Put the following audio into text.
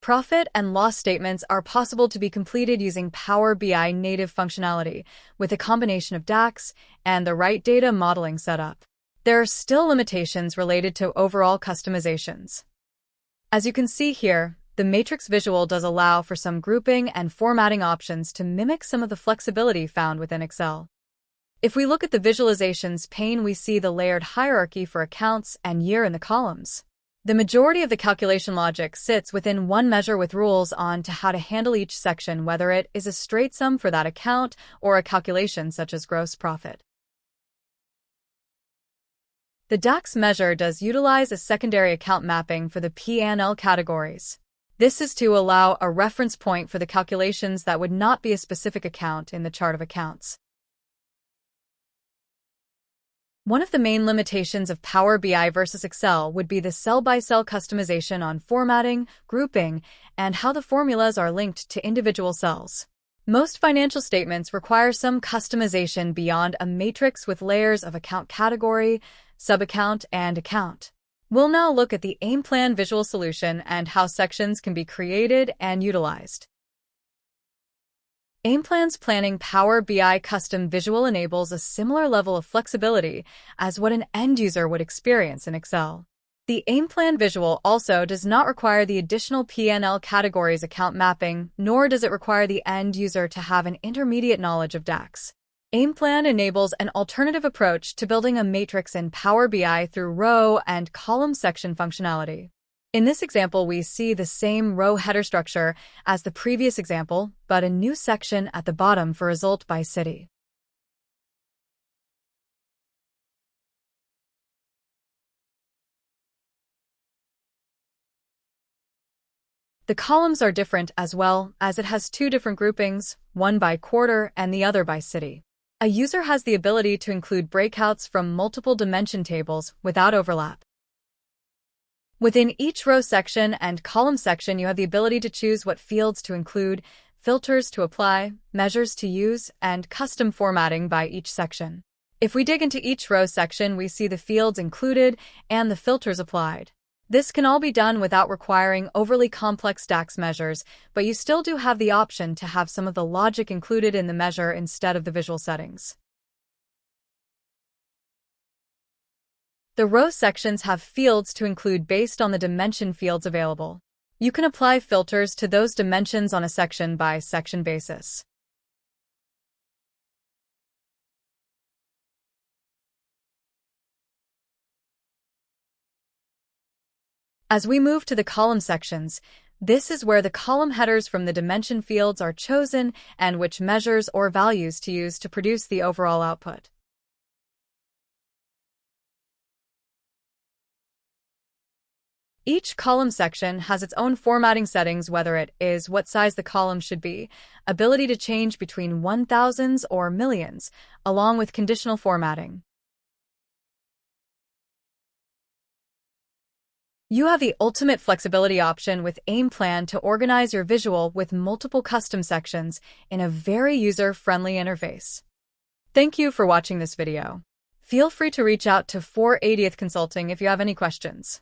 Profit and loss statements are possible to be completed using Power BI native functionality with a combination of DAX and the right data modeling setup. There are still limitations related to overall customizations. As you can see here, the matrix visual does allow for some grouping and formatting options to mimic some of the flexibility found within Excel. If we look at the visualizations pane, we see the layered hierarchy for accounts and year in the columns. The majority of the calculation logic sits within one measure with rules on to how to handle each section, whether it is a straight sum for that account or a calculation such as gross profit. The DAX measure does utilize a secondary account mapping for the P&L categories. This is to allow a reference point for the calculations that would not be a specific account in the chart of accounts. One of the main limitations of Power BI versus Excel would be the cell-by-cell customization on formatting, grouping, and how the formulas are linked to individual cells. Most financial statements require some customization beyond a matrix with layers of account category, sub-account, and account. We'll now look at the Aimplan visual solution and how sections can be created and utilized. Aimplan's Planning Power BI custom visual enables a similar level of flexibility as what an end user would experience in Excel. The Aimplan visual also does not require the additional P&L categories account mapping, nor does it require the end user to have an intermediate knowledge of DAX. Aimplan enables an alternative approach to building a matrix in Power BI through row and column section functionality. In this example, we see the same row header structure as the previous example, but a new section at the bottom for result by city. The columns are different as well, as it has two different groupings, one by quarter and the other by city. A user has the ability to include breakouts from multiple dimension tables without overlap. Within each row section and column section, you have the ability to choose what fields to include, filters to apply, measures to use, and custom formatting by each section. If we dig into each row section, we see the fields included and the filters applied. This can all be done without requiring overly complex DAX measures, but you still do have the option to have some of the logic included in the measure instead of the visual settings. The row sections have fields to include based on the dimension fields available. You can apply filters to those dimensions on a section-by-section basis. As we move to the column sections, this is where the column headers from the dimension fields are chosen and which measures or values to use to produce the overall output. Each column section has its own formatting settings, whether it is what size the column should be, ability to change between 1000s or millions, along with conditional formatting. You have the ultimate flexibility option with Aimplan to organize your visual with multiple custom sections in a very user-friendly interface. Thank you for watching this video. Feel free to reach out to 480th Consulting if you have any questions.